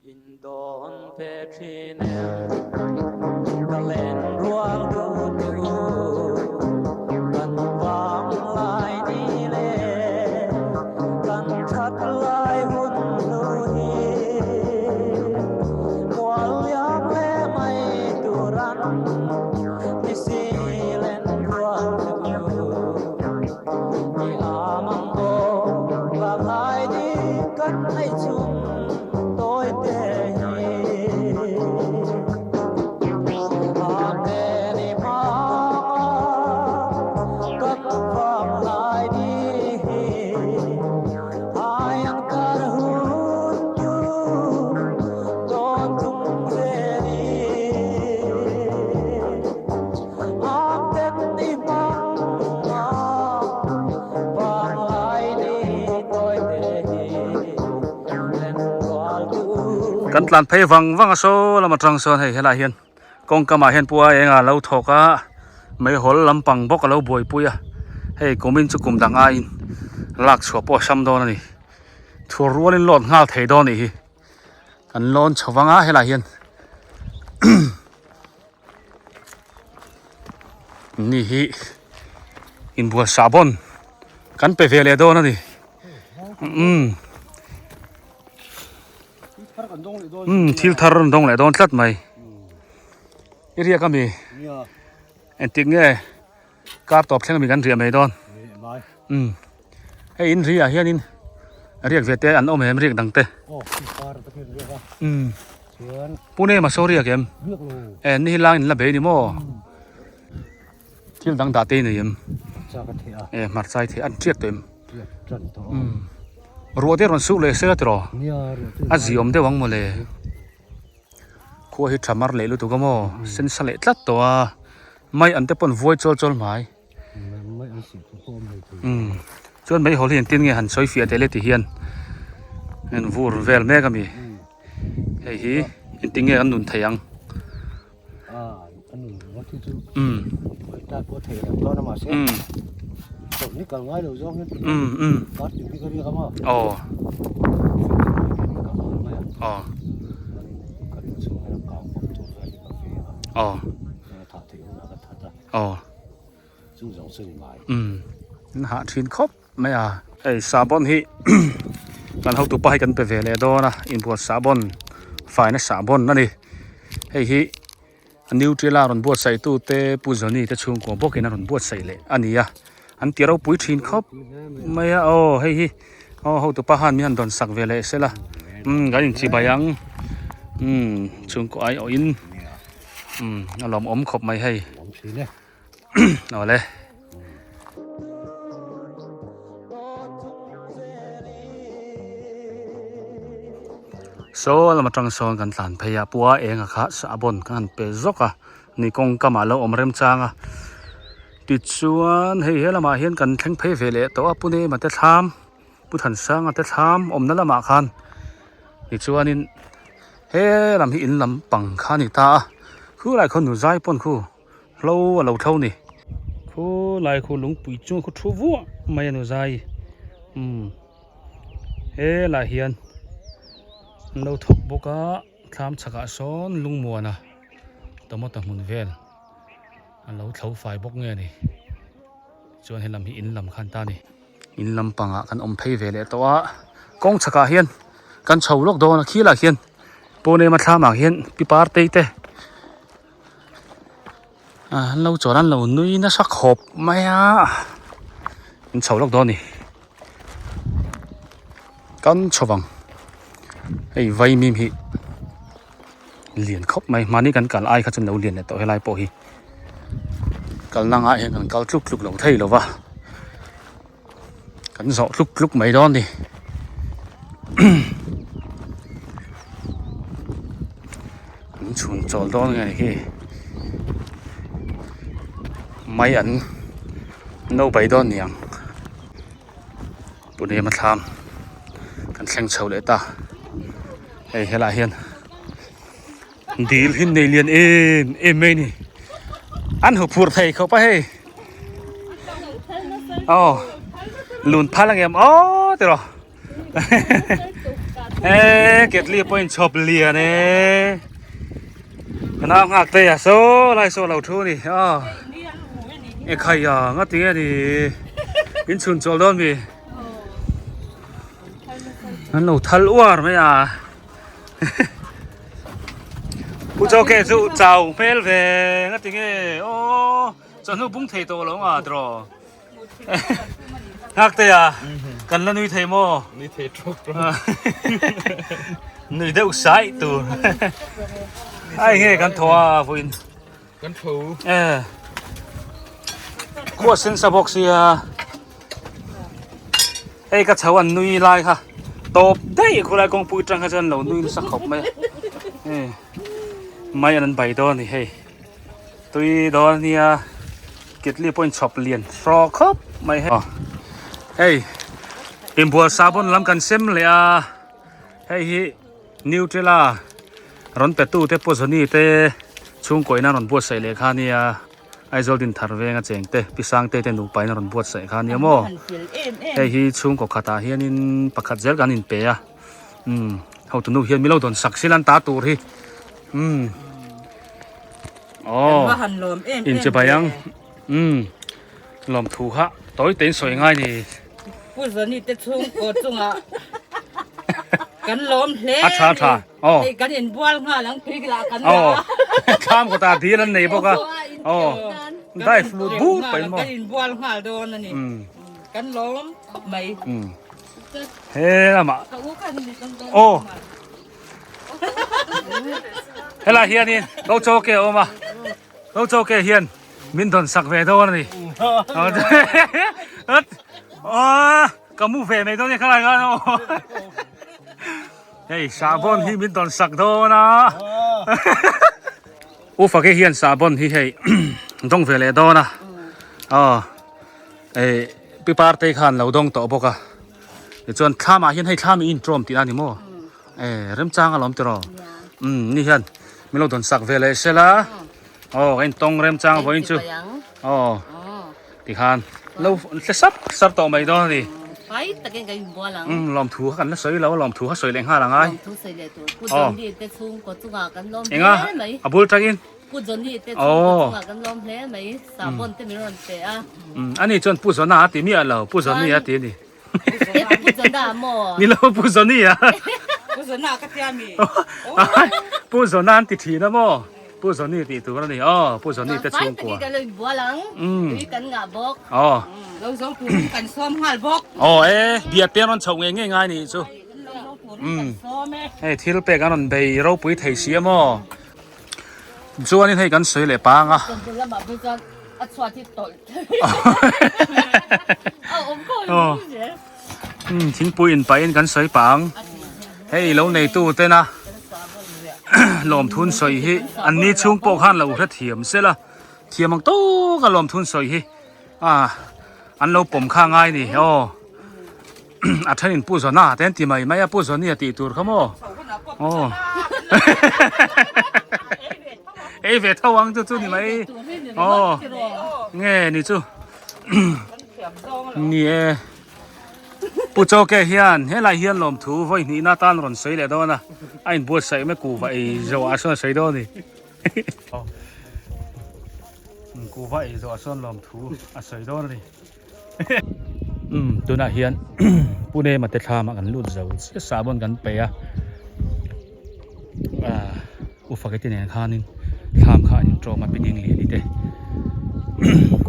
Indon Petrinem Kalen ruang dudu Kan vang lai ni le Kan chat lai hun nu hi Mual yang le mai turan Nisi len ruang dudu Ni amang go Vang lai ni kan ai chung Tôi têกันตลานเพวังวังโซละมาตรังโซนให้เฮลาเฮียนกงกะมาเฮียนปัวเองอ่ะเราถกอ่ะไม่หลลำปังบกเราบ่อยปุยอ่ะให้กมินจุกุมดังอินลักชัวปัวซ้ำดอนนี่ทัวรัวลินหลอดงาเทดอนนี่กันลอนชวังอ่ะเฮลาเฮียนนี่ฮิอินบัวซาบอนกันไปเวเลดอนนี่ทิลทารุนดงเลยโดนตัดไหมเรียกก็มีเอ็นติงเนี่ยการตอบแทนมีกันเรียไม่โดนไอ้อินเรียเฮียนินเรียกเวทอันอมเฮมเรียกดังเตปูเน่มาโซเรียกเอ็มเอ็นนี่ล่างละเบนี่โม่ทิลดังตาเต้นี่เอ็มมัดใจที่อันเจียกเต็มรัวเดียร์มันสู้เลยเสียตรออาจิอมเดวังมาเลยขัวฮิตทำมาเลยรู้ตัวก็มั่วเส้นสลัดลัดตัวไม่อันเตปนวัวโจลหมายจนไม่หัวเรียนตีนเงี้ยหันซอยเฟียเตเลติเฮียนเงินวัวเวลแม่ก็มีไอ้ฮีตีนเงี้ยอันนุนทยังนี่ก็ง่ายเลยจ้องกัดอยู่ที่ก็เรียกว่าอ๋อหาทินครบไม่อ่ะไอ้ซาบอนฮีกันเขาตัวไปกันไปเวลโดนะอินพวกซาบอนฝ่ายนักซาบอนนั่นดิไอ้ฮีนิวทรีลารุนบวชใส่ตู้เตปูจนี่จะชงกว่าพวกกินรุนบวชใส่เลยอันนี้อ่ะอันที่เราปุ๋ยทินครบไม่อ่ะโอ้เฮ้ยเขาตัวป้าหันมีอันโดนสักเวลเสร็จละก็ยังจีบยังชงกว่าไออินเอาลมอมขบไม่ให้เอาเลยโซ่เรามาตรังโซนกันหลานพยาปัวเองอะค่ะสาบนกันเปซกอะนี่กงกมาเราอมเริ่มจางอะติดส่วนเฮ้ยเรามาเห็นกันแข่งเพลเวเลตัวปุ่นนี่มันจะทำปุ่นหันสร้างมันจะทำอมนั่นละมาคันติดส่วนนี่เฮ้ลำหินลำปังคันนี่ตาคือหลายคนหนูใจปนคู่เราเท่านี่คือหลายคนหลงปุ๋ยจุ้งคือทัววัวไม่หนูใจเฮ้หลายเฮียนเราทบบกะทำฉกะซ้อนลุงมัวนะตัวมดตะมุนเวลเราเท่าไฟบกเงี้ยนี่ชวนให้ลำหินลำคันตานี่อินลำปังอ่ะกันอมเพยเวลตัวกงฉกะเฮียนกันเฉาลกโดนขี้ละเฮียนปูเนมาทำอ่ะเฮียนปีปาร์ตี้เต้เราจอดนั้นเรานุ้ยน่าสักขบไม่อ่ะกันเฉาลกโดนนี่กันชวังไอ้ไว้มีมีเหรียญครบไหมมานี่กันกันไอ้ข้าจนเราเหรียญเนี่ยต่อให้ไล่โปฮีกันนั่งไอ้กันกันลุกเราเท่หรอวะกันสอลุกไม่ดอนดิชุนจอดดอนไงนี่ไม่อันโน่ไปดอนเนี่ยปุ่นเอมาทำกันแข่งเฉาเลยตาไอ้เฮลาเฮียนดีลหินในเรียนเอ็มไม่นี่อันหัวพูดไทยเขาไปให้ลุนพาลังเอ็มอ๋อเดี๋ยว เกตลีปอยชอบเลียเนี่ยน้ำหักเตะโซ่ไล่โซ่เราทูนี่ใครงั้นตีนี่กินชุนโจลดอนบีนั่นหนูทัลวาร์ไหมผู้เจ้าแก่จู่เจ้าเพลเวงั้นตีโอ้จนหนูบุ้งเทโตแล้วตรอหักเตะกันแล้วนุ้ยเทโมนี่เททุกนุ้ยเด็กสายตัวไอ้เงี้ยกันทัวร์ฟินกันถู ขั้วเส้นสะบกเสียไอ้กระเช้าอันนุ้ยลายค่ะตบได้คุณลายกองปุยจังกันจนเรานุ้ยสักขบไหมไม่อันนั้นใบดอนนี่เฮ้ตุยดอนเนี่ยเกตลีปอยชอบเลียนฟรอคบไม่ให้เฮ้เป็นบัวซาบอนล้ำกันเซ็มเลยเฮ้นิวเทล่ารอนเป็ดตู้เตปโซนี่เตช่วงก่อยนั่นรอนบัวใส่เลยค่ะเนี่ยไอโซดินทาร์เวงเจงเตพิสังเตหนูไปนั่นรอนบัวใส่ค่ะเนี่ยโม่เฮ้ช่วงก็ขาตาเฮียนินปักขัดเจลกันนินเปียเขาตัวนู้เฮียมิโลโดนสักสิลันตาตูรีอ๋ออินจะไปยังลมถูกฮะต่อยเต้นสวยง่ายนี่ผู้สนิทจะชุ่มกดจุงกันล้มเละกันเห็นบัวง่าหลังพลิกลากันข้ามก็ตาดีนั่นนี่พวกได้ฟลูบูไปหมดกันเห็นบัวง่าโดนนั่นนี่กันล้มไม่เฮ้ยมาโอ้เฮ้ยล่ะเฮียนี่เราโจเกอมาเราโจเกเฮียนมินทอนสักเวทโดนนี่ก็มูเฟไม่ต้องเนี่ยขนาดนั้นเฮ้ยซาบอนที่มินตอนสักโดนะฝากให้เฮียนซาบอนที่ให้ต้องเฟเลยโดนะปีปาร์ตี้ขันเราต้องต่อปกจนข้ามาเฮียนให้ข้ามีอินโทรมตีนั่นนี่โม่เริ่มจ้างอารมณ์ตรอนี่เฮียนไม่เราตอนสักเฟเลยเสร็จละเห็นตรงเริ่มจ้างพออินจูตีขันเราซับต่อไม่ได้ดิไปตะเกียงกันบัวหลังลอมถูกันแล้วสวยแล้วลอมถูเขาสวยแรงห้าหลังไงถูสวยเลยตัวกูจนดีแต่ชุ่มกดจุกกันล้มเองไหมบุลตะกินกูจนดีแต่ชุ่มกดจุกกันล้มแผลไหมสาบอนเต็มร้อนเตะอันนี้จนผู้สนาตีมีอะไรผู้สนี่ตีนี่ผู้สนาหม้อนี่เราผู้สนี่ผู้สนากระเทียมีผู้สนาติดทีนะหม้อผู้สนี่ตีตัวนั่นนี่ผู้สนี่แต่ชุ่มกว่ากันเลยบัวหลังกันงาบกเราสองผู้กันซ้อมหัวบกเบียดเตี้ยนนชงง่ายๆนี่จูที่เราเป็กกันนไปเราปุ๋ยไทยเสียมั้งจูอันนี้ให้กันสวยเลยปังทิ้งปุ๋ยไปกันสวยปังเราในตู้เต้นะลมทุนสวยฮิอันนี้ช่วงโปกหันเราถ้าเทียมเสียละเทียมมันโตก็ลมทุนสวยฮิอันเราปุ่มข้างง่ายนี่อัฐินผู้สนาแต่ที่ไม่ผู้สนี่ตีตัวเขาโม่เวทวังจู่นี่ไหมเงี้ยนี่จู่นี่ผู้เจ้าแก่เฮียนไรเฮียนลมถูไว้นี่หน้าตาหล่นสวยเลยด้วยนะไอ้บัวใส่ไม่กูไว้จะว่าส่วนสวยด้วยนี่กูไว้จะว่าส่วนลมถูสวยด้วยนี่ตัวน่าเฮียนผู้เนมาเตะทามากันลุ่นเจ้าเสียสาบนกันไปฝากให้ที่ไหนข้านึงทำข้าอินโทรมาเป็นยังไงดีเด้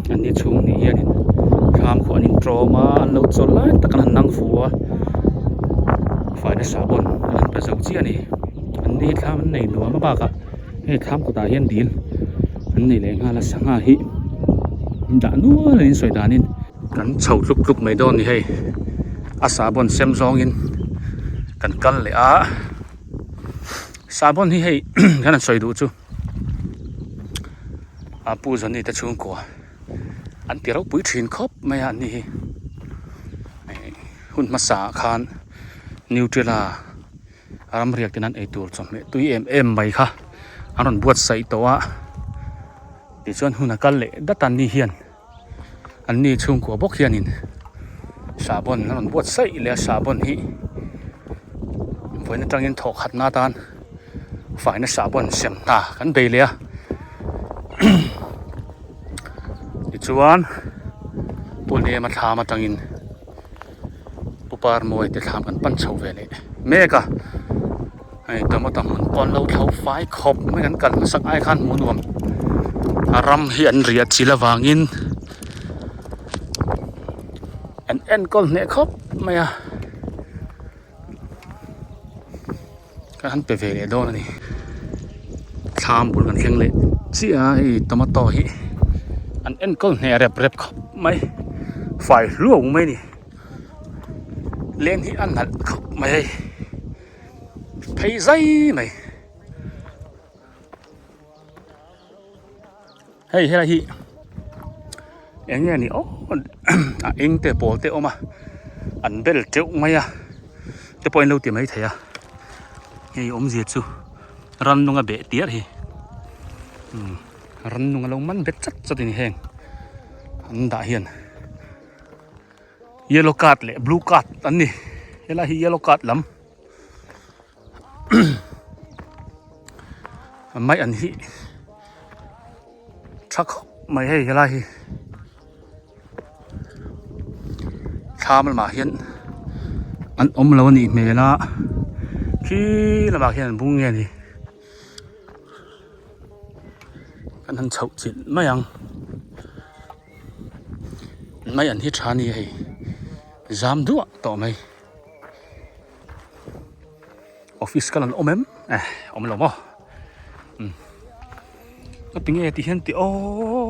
อันนี้ช่วงนี้เฮียนทำข้าอินโทรมาเราจนเลยตะกันนั่งฟัวฝ่ายในสาบนอันเป็นเจ้าเจียนี่อันนี้ทำในหนัวมาบ้ากะให้ทำกูตาเฮียนดีนอันนี้เลยงานละสังหาหิด่านัวเลยสวยด่านินกันเฉาลุกไม่โดนนี่ให้อาสาบนเซมซองอินกันเลยสาบนนี่ให้กันสวยดูจูปูจนนี่แต่ช่วงกว่าอันที่เราปุ๋ยถิ่นครบไม่อันนี้หุ่นมาสาคานนิวเทล่ารำเรียกที่นั้นตัวจอมเลยตุยไปค่ะอันนั้นบวชใส่ตัวที่ส่วนหุ่นกันเลยดัตันนี่เฮียนอันนี้ช่วงกว่าบกเฮียนินสาบนนั่นบวชใส่แล้วสาบนฮี voi na tangin thok khat na tan fai na sabon sem ta kan be le ti chuan pulne ma tha ma tangin pupar moi te tham kan pan chho ve le meka ai tama tam mun pon lo thau fai khop mai kan kan sak ai khan mu nuam aram hi an riat chila wangin en kol ne khop maya kan pe ve le do ni tham bul kan kheng le chi ai tomato hi an en kol ne rep khop mai fai luong mai ni len hi an nal khop mai phei zai mai hey hi anh nghe ni anh te bol te oma an bel teu mai te point lo ti mai thaya ei gì chu ran nunga be tiar hi ran nunga lo man bet chat ni heng an da hian yellow card le blue card an ni hela hi yellow card lam mai an hi thak mai hei hela hi tham ma hian an lo ni mela khi là bà hiền bung nghe đi anh thằng chậu chuyện mấy anh hít chán đi hay dám đũa tỏ mày office cái lần ôm em lòng mò cái tiếng nghe thì hiện thì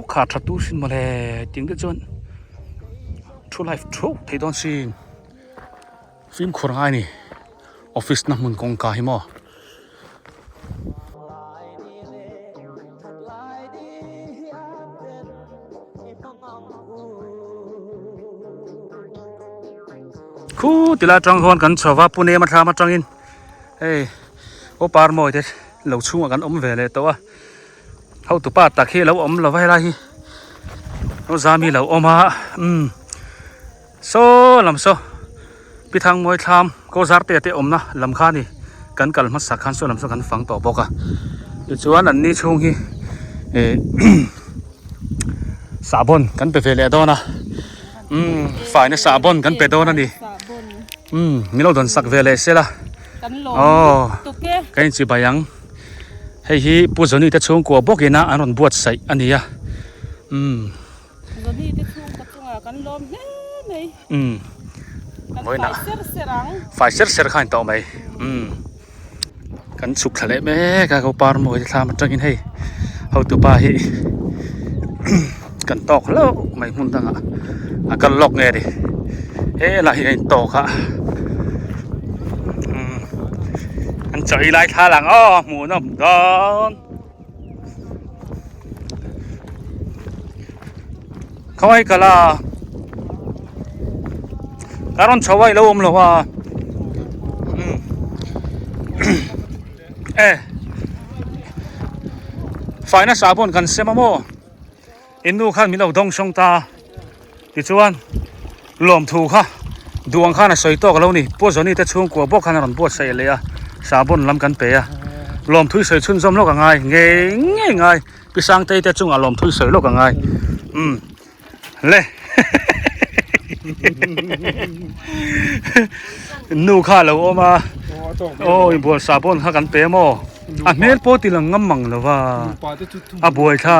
khá thật tu xin mà lẽ tiếng cái chuyện true life true thấy đón xin phim khổ ai nè office na mun kong ka hi mo khu tila trang hon kan chawa pune ma tha ma tangin hey o par moi te lo chunga kan om ve le to a hau tu pa ta khi lo om lo vai la hi no zami lo oma so lam so pi thang moi tham ko zar te om na lam kha ni kan kal ma sak khan so lam so kan fang to boka ti chuan an ni chung hi sabon kan pe ve le do na fai na sabon kan pe do na ni mi lo don sak ve le se la kan lo tu ke kan chi bayang hei hi pu zoni te chung ko bokina anon buat sai ania zoni te chung ka chunga kan lom he nei voi na phải ser khain to mai kan suk thale me ka ko par mo thi tham tangin hei hau tu pa hi kan tok lo mai mun tanga a kan lok nge di he la hi to kha an choi lai tha lang mu nom don khoi kala karon chawai lo om lo wa fai na sabon kan sema mo inu khan mi lo dong song ta ti chuan lom thu kha duang khan a soi tok lo ni po zoni te chung ko bok khan ron bo sai le a sabon lam kan pe a lom thui soi chun zom lo ka ngai nge ngai pi sang te te chung a lom thui soi lo ka ngai le nu kha lo oma oi bo sabon kha kan pe mo a mel po ti lang ngamang lo wa a boi tha